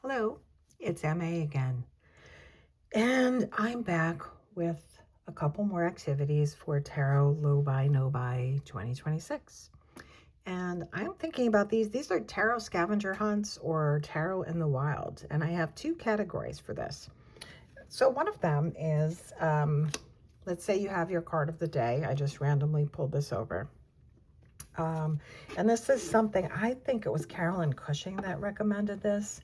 Hello, it's MA again, and I'm back with a couple more activities for Tarot Low Buy No Buy 2026. And I'm thinking about these. These are tarot scavenger hunts or tarot in the wild, and I have two categories for this. So one of them is, let's say you have your card of the day. I just randomly pulled this over. Um, and this is something, I think it was Carolyn Cushing that recommended this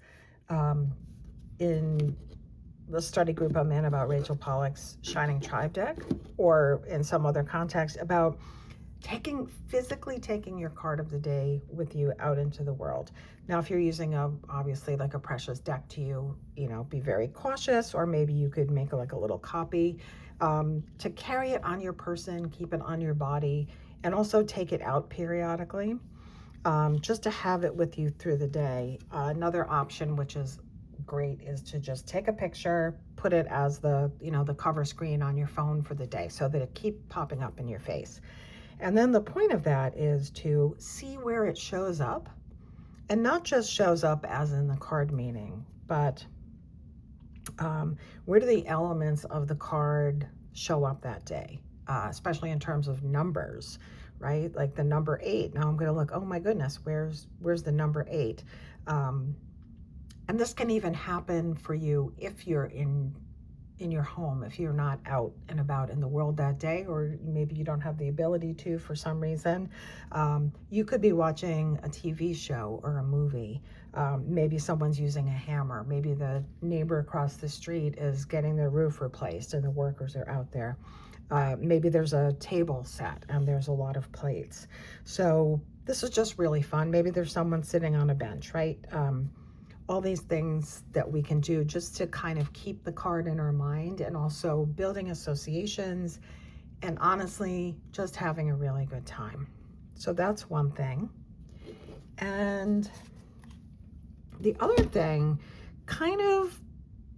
in the study group I'm in about Rachel Pollack's Shining Tribe deck, or in some other context about physically taking your card of the day with you out into the world. Now, if you're using obviously like a precious deck to be very cautious, or maybe you could make like a little copy to carry it on your person, keep it on your body, and also take it out periodically, just to have it with you through the day. Another option, which is great, is to just take a picture, put it as the cover screen on your phone for the day so that it keep popping up in your face. And then the point of that is to see where it shows up, and not just shows up as in the card meaning, but where do the elements of the card show up that day, especially in terms of numbers, right? Like the number 8. Now I'm going to look, oh my goodness, where's the number 8? And this can even happen for you if you're in your home, if you're not out and about in the world that day, or maybe you don't have the ability to for some reason. You could be watching a TV show or a movie. Maybe someone's using a hammer. Maybe the neighbor across the street is getting their roof replaced and the workers are out there. Maybe there's a table set and there's a lot of plates. So this is just really fun. Maybe there's someone sitting on a bench, right? All these things that we can do just to kind of keep the card in our mind, and also building associations, and honestly, just having a really good time. So that's one thing. And the other thing kind of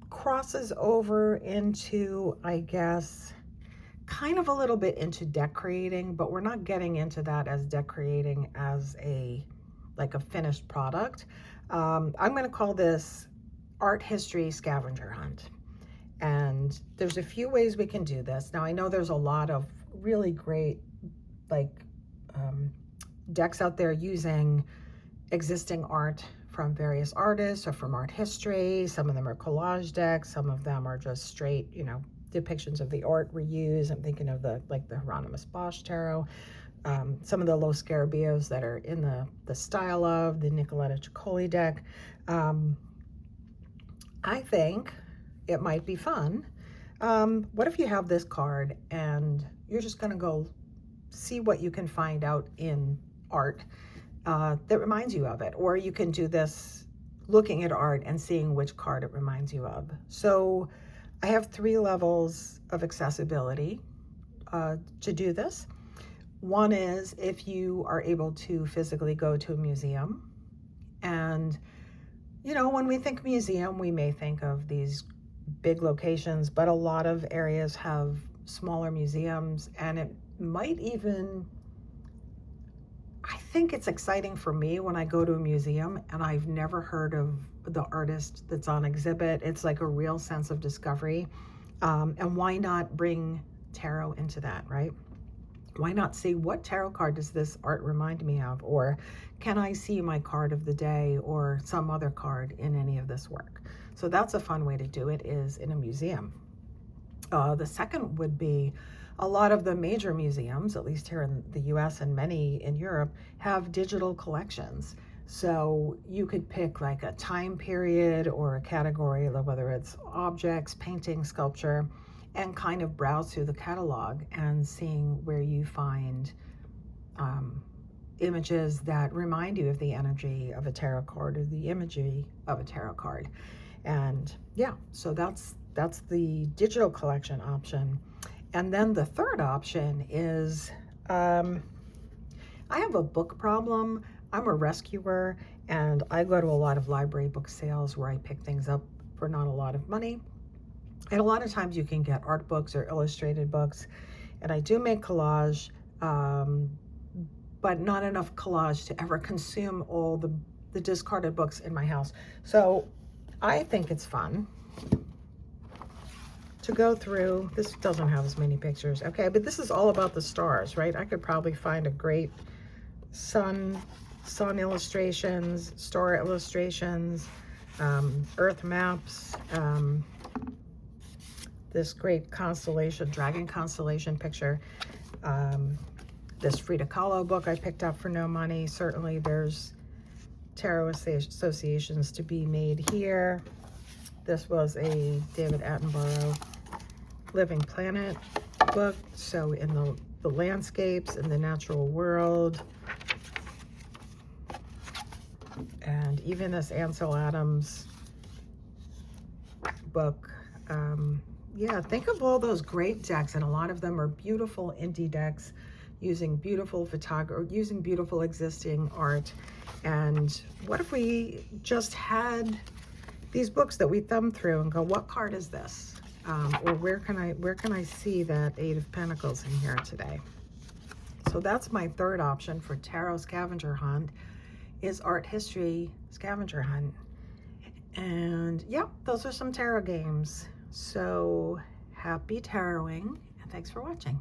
crosses over into, I guess, kind of a little bit into deck creating, but we're not getting into that as deck creating as like a finished product. I'm going to call this art history scavenger hunt. And there's a few ways we can do this. Now, I know there's a lot of really great like decks out there using existing art from various artists or from art history. Some of them are collage decks. Some of them are just straight, depictions of the art reuse. I'm thinking of the Hieronymus Bosch tarot. Some of the Los Scarabaeos that are in the style of the Nicoletta Ciccoli deck. I think it might be fun. What if you have this card and you're just going to go see what you can find out in art that reminds you of it? Or you can do this looking at art and seeing which card it reminds you of. So I have 3 levels of accessibility to do this. One is if you are able to physically go to a museum. And, when we think museum, we may think of these big locations, but a lot of areas have smaller museums, and it might even, I think it's exciting for me when I go to a museum and I've never heard of the artist that's on exhibit. It's like a real sense of discovery. And why not bring tarot into that, right? Why not see, what tarot card does this art remind me of? Or can I see my card of the day or some other card in any of this work? So that's a fun way to do it, is in a museum. The second would be, a lot of the major museums, at least here in the US and many in Europe, have digital collections. So you could pick like a time period or a category, whether it's objects, painting, sculpture, and kind of browse through the catalog and seeing where you find images that remind you of the energy of a tarot card or the imagery of a tarot card. And yeah, so that's the digital collection option. And then the third option is, I have a book problem. I'm a rescuer, and I go to a lot of library book sales where I pick things up for not a lot of money. And a lot of times you can get art books or illustrated books. And I do make collage, but not enough collage to ever consume all the discarded books in my house. So I think it's fun to go through. This doesn't have as many pictures. Okay, but this is all about the stars, right? I could probably find a great sun illustrations, star illustrations, earth maps, this great constellation, dragon constellation picture, this Frida Kahlo book I picked up for no money. Certainly there's tarot associations to be made here. This was a David Attenborough Living Planet book, so in the landscapes in the natural world. And even this Ansel Adams book. Yeah, think of all those great decks, and a lot of them are beautiful indie decks using beautiful photography, using beautiful existing art. And what if we just had these books that we thumb through and go, what card is this? Or where can I see that Eight of Pentacles in here today? So that's my third option for tarot scavenger hunt, is art history scavenger hunt. And yeah, those are some tarot games. So happy taroting, and thanks for watching.